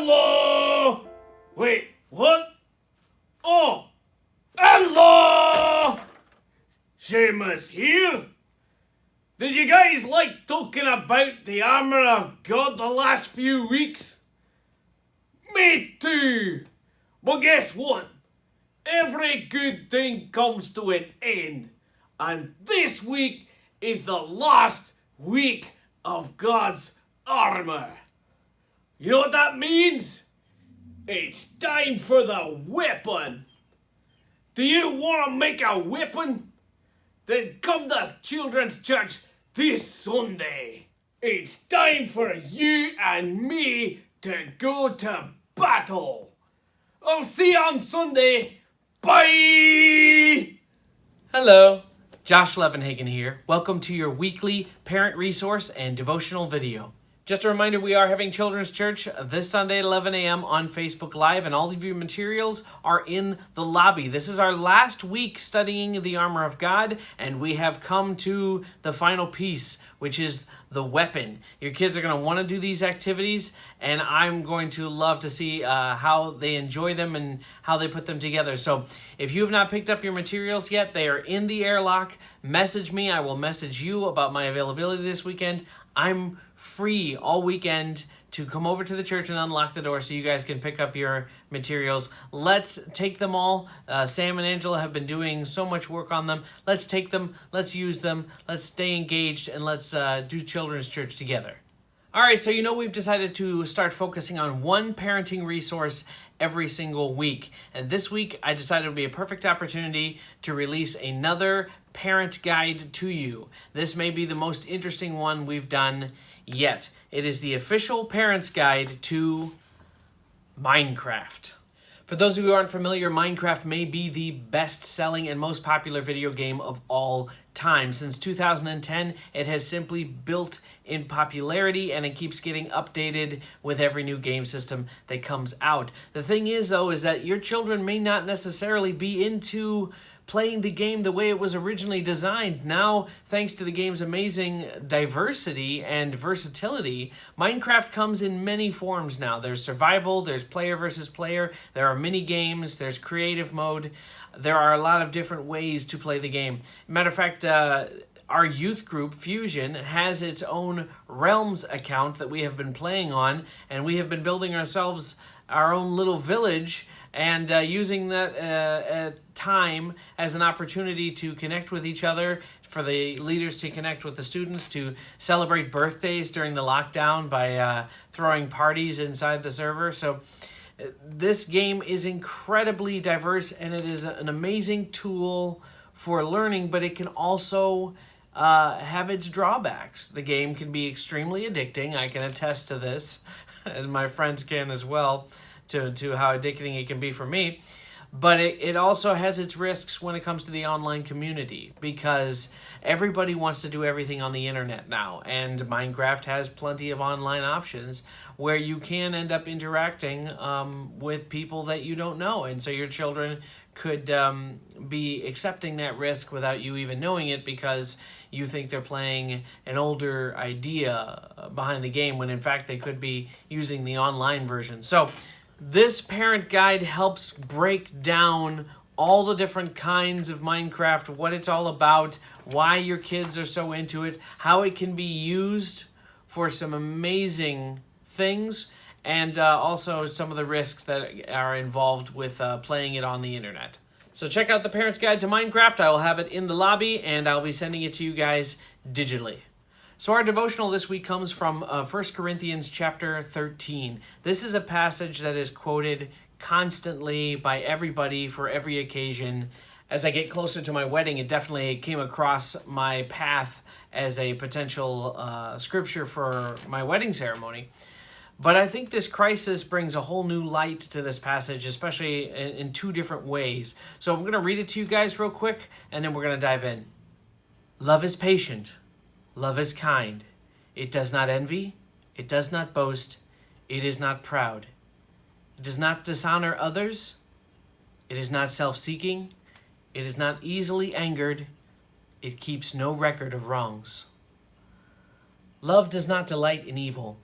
Hello! Wait, what? Oh! Hello! Seamus here? Did you guys like talking about the armour of God the last few weeks? Me too! But guess what? Every good thing comes to an end. And this week is the last week of God's armour. You know what that means? It's time for the weapon. Do you want to make a weapon? Then come to Children's Church this Sunday. It's time for you and me to go to battle. I'll see you on Sunday. Bye! Hello, Josh Levenhagen here. Welcome to your weekly parent resource and devotional video. Just a reminder, we are having Children's Church this Sunday at 11 a.m. on Facebook Live, and all of your materials are in the lobby. This is our last week studying the armor of God, and we have come to the final piece, which is the weapon. Your kids are going to want to do these activities, and I'm going to love to see how they enjoy them and how they put them together. So if you have not picked up your materials yet, they are in the airlock. Message me. I will message you about my availability this weekend. I'm free all weekend to come over to the church and unlock the door so you guys can pick up your materials. Let's take them all. Sam and Angela have been doing so much work on them. Let's take them, let's use them, let's stay engaged, and let's do Children's Church together. All right, so we've decided to start focusing on one parenting resource every single week. And this week, I decided it would be a perfect opportunity to release another parent guide to you. This may be the most interesting one we've done yet. It is the official parent's guide to Minecraft. For those of you who aren't familiar, Minecraft may be the best-selling and most popular video game of all time. Since 2010, it has simply built in popularity, and it keeps getting updated with every new game system that comes out. The thing is, though, is that your children may not necessarily be into playing the game the way it was originally designed. Now, thanks to the game's amazing diversity and versatility, Minecraft comes in many forms now. There's survival, there's player versus player, there are mini games, there's creative mode. There are a lot of different ways to play the game. Matter of fact, our youth group, Fusion, has its own Realms account that we have been playing on, and we have been building ourselves our own little village and using that time as an opportunity to connect with each other, for the leaders to connect with the students, to celebrate birthdays during the lockdown by throwing parties inside the server. So this game is incredibly diverse, and it is an amazing tool for learning, but it can also have its drawbacks. The game can be extremely addicting. I can attest to this, and my friends can as well, to how addicting it can be for me. But it also has its risks when it comes to the online community, because everybody wants to do everything on the internet now, and Minecraft has plenty of online options where you can end up interacting with people that you don't know, and so your children could be accepting that risk without you even knowing it, because you think they're playing an older idea behind the game, when in fact they could be using the online version. So this parent guide helps break down all the different kinds of Minecraft, what it's all about, why your kids are so into it, how it can be used for some amazing things, and also some of the risks that are involved with playing it on the internet. So check out the Parent's Guide to Minecraft. I will have it in the lobby, and I'll be sending it to you guys digitally. So our devotional this week comes from 1 Corinthians chapter 13. This is a passage that is quoted constantly by everybody for every occasion. As I get closer to my wedding, it definitely came across my path as a potential scripture for my wedding ceremony. But I think this crisis brings a whole new light to this passage, especially in two different ways. So I'm going to read it to you guys real quick, and then we're going to dive in. Love is patient. Love is kind. It does not envy. It does not boast. It is not proud. It does not dishonor others. It is not self-seeking. It is not easily angered. It keeps no record of wrongs. Love does not delight in evil,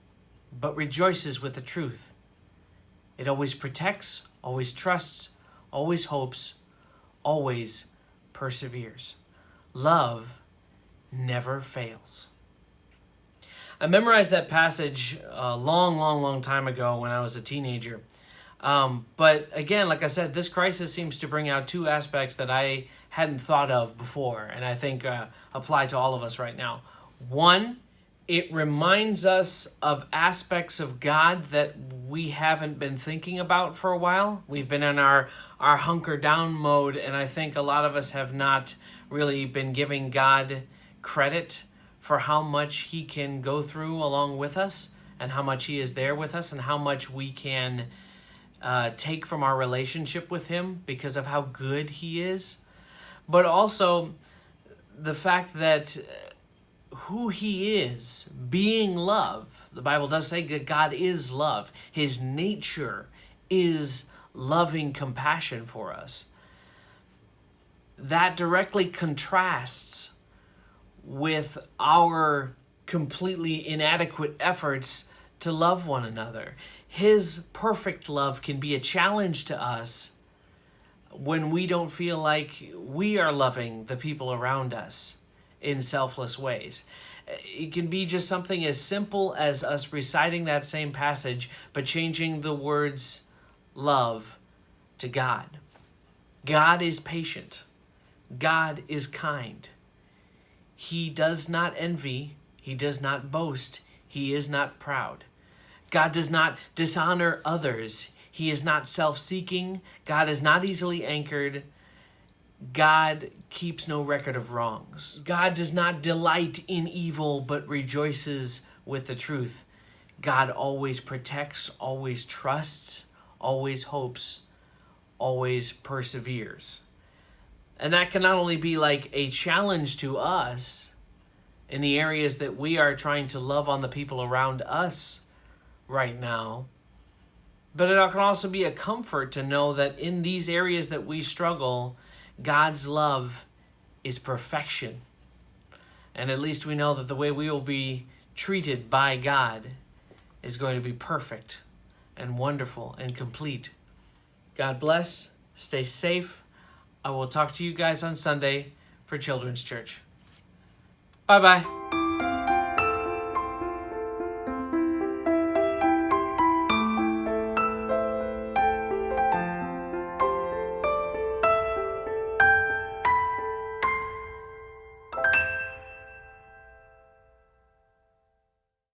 but rejoices with the truth. It always protects, always trusts, always hopes, always perseveres. Love never fails. I memorized that passage a long time ago when I was a teenager. But again, like I said, this crisis seems to bring out two aspects that I hadn't thought of before, and I think apply to all of us right now. One, it reminds us of aspects of God that we haven't been thinking about for a while. We've been in our hunker down mode, and I think a lot of us have not really been giving God credit for how much he can go through along with us, and how much he is there with us, and how much we can take from our relationship with him because of how good he is. But also the fact that who he is, being love. The Bible does say that God is love. His nature is loving compassion for us. That directly contrasts with our completely inadequate efforts to love one another. His perfect love can be a challenge to us when we don't feel like we are loving the people around us in selfless ways. It can be just something as simple as us reciting that same passage, but changing the words love to God. God is patient. God is kind. He does not envy. He does not boast. He is not proud. God does not dishonor others. He is not self-seeking. God is not easily angered. God keeps no record of wrongs. God does not delight in evil, but rejoices with the truth. God always protects, always trusts, always hopes, always perseveres. And that can not only be like a challenge to us in the areas that we are trying to love on the people around us right now, but it can also be a comfort to know that in these areas that we struggle, God's love is perfection. And at least we know that the way we will be treated by God is going to be perfect and wonderful and complete. God bless. Stay safe. I will talk to you guys on Sunday for Children's Church. Bye-bye.